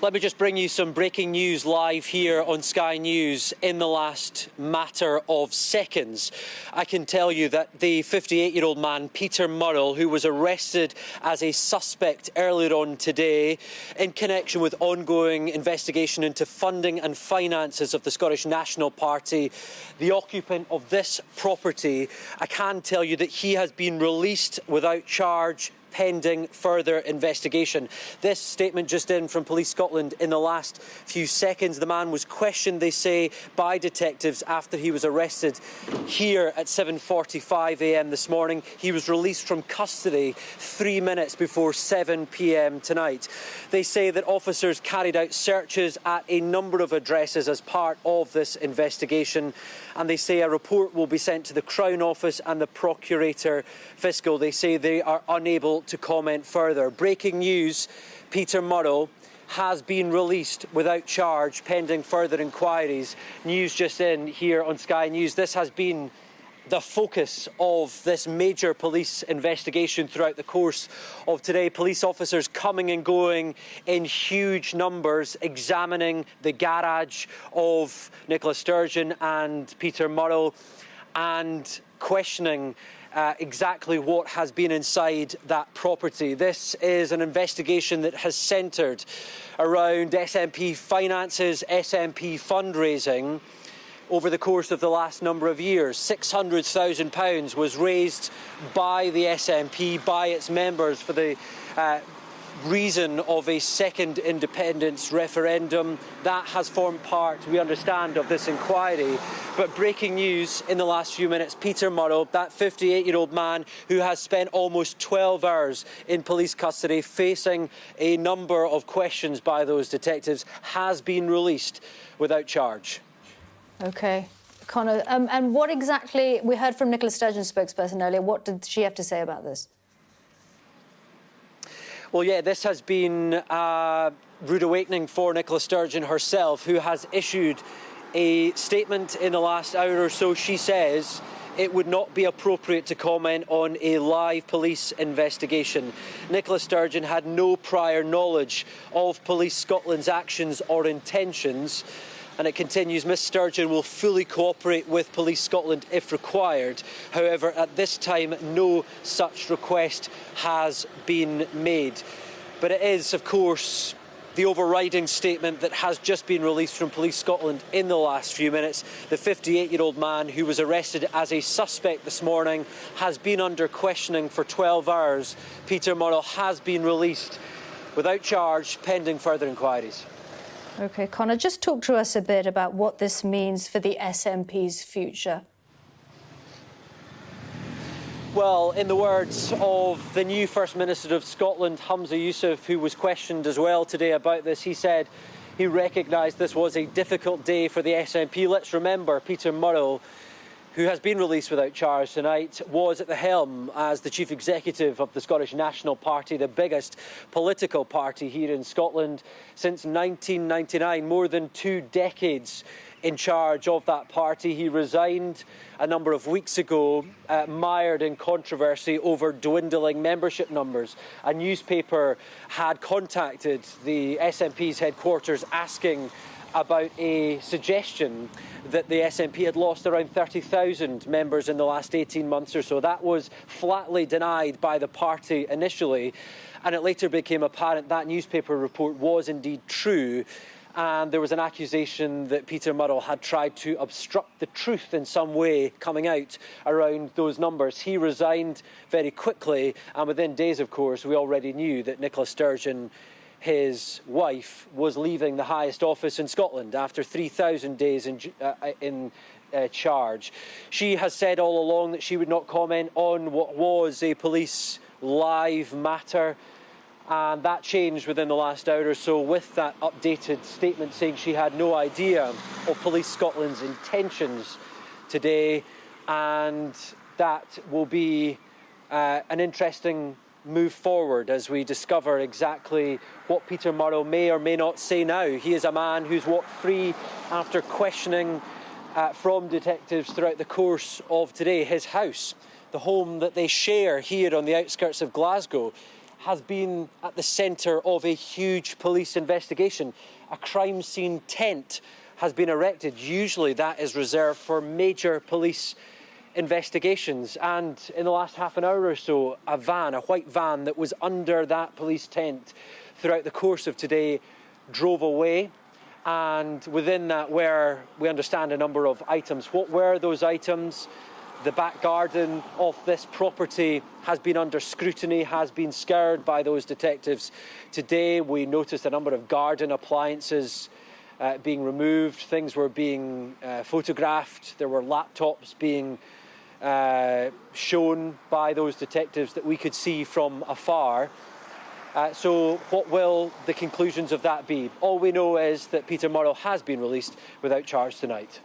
Let me just bring you some breaking news live here on Sky News in the last matter of seconds. I can tell you that the 58-year-old man, Peter Murrell, who was arrested as a suspect earlier on today in connection with ongoing investigation into funding and finances of the Scottish National Party, the occupant of this property, I can tell you that he has been released without charge pending further investigation. This statement just in from Police Scotland in the last few seconds. The man was questioned, they say, by detectives after he was arrested here at 7:45 a.m. this morning. He was released from custody 3 minutes before 7 p.m. tonight. They say that officers carried out searches at a number of addresses as part of this investigation, and they say a report will be sent to the Crown Office and the Procurator Fiscal. They say they are unable to comment further. Breaking news, Peter Murrell has been released without charge pending further inquiries. News just in here on Sky News. This has been the focus of this major police investigation throughout the course of today. Police officers coming and going in huge numbers, examining the garage of Nicola Sturgeon and Peter Murrell and questioning exactly what has been inside that property. This is an investigation that has centred around SNP finances, SNP fundraising over the course of the last number of years. £600,000 was raised by the SNP, by its members, for the reason of a second independence referendum. That has formed part, we understand, of this inquiry. But breaking news in the last few minutes, Peter Murrell, that 58-year-old man who has spent almost 12 hours in police custody facing a number of questions by those detectives, has been released without charge. OK. Conor, and what exactly, we heard from Nicola Sturgeon's spokesperson earlier, what did she have to say about this? Well, yeah, this has been a rude awakening for Nicola Sturgeon herself, who has issued a statement in the last hour or so. She says it would not be appropriate to comment on a live police investigation. Nicola Sturgeon had no prior knowledge of Police Scotland's actions or intentions. And it continues, Miss Sturgeon will fully cooperate with Police Scotland if required. However, at this time, no such request has been made. But it is, of course, the overriding statement that has just been released from Police Scotland in the last few minutes. The 58-year-old man who was arrested as a suspect this morning has been under questioning for 12 hours. Peter Murrell has been released without charge pending further inquiries. OK, Conor, just talk to us a bit about what this means for the SNP's future. Well, in the words of the new First Minister of Scotland, Humza Yousaf, who was questioned as well today about this, he said he recognised this was a difficult day for the SNP. Let's remember, Peter Murrell, who has been released without charge tonight, was at the helm as the chief executive of the Scottish National Party, the biggest political party here in Scotland since 1999, more than 2 decades in charge of that party. He resigned a number of weeks ago, mired in controversy over dwindling membership numbers. A newspaper had contacted the SNP's headquarters asking about a suggestion that the SNP had lost around 30,000 members in the last 18 months or so. That was flatly denied by the party initially, and it later became apparent that newspaper report was indeed true, and there was an accusation that Peter Murrell had tried to obstruct the truth in some way coming out around those numbers. He resigned very quickly, and within days, of course, we already knew that Nicola Sturgeon, his wife, was leaving the highest office in Scotland after 3,000 days in charge. She has said all along that she would not comment on what was a police live matter, and that changed within the last hour or so with that updated statement saying she had no idea of Police Scotland's intentions today, and that will be an interesting move forward as we discover exactly what Peter Murrell may or may not say now. He is a man who's walked free after questioning from detectives throughout the course of today. His house, the home that they share here on the outskirts of Glasgow, has been at the centre of a huge police investigation. A crime scene tent has been erected. Usually that is reserved for major police investigations, and in the last half an hour or so, a white van that was under that police tent throughout the course of today drove away, and within that were, we understand, a number of items. What were those items? The back garden of this property has been under scrutiny, has been scoured by those detectives. Today we noticed a number of garden appliances being removed. Things were being photographed. There were laptops being shown by those detectives that we could see from afar. So what will the conclusions of that be? All we know is that Peter Murrell has been released without charge tonight.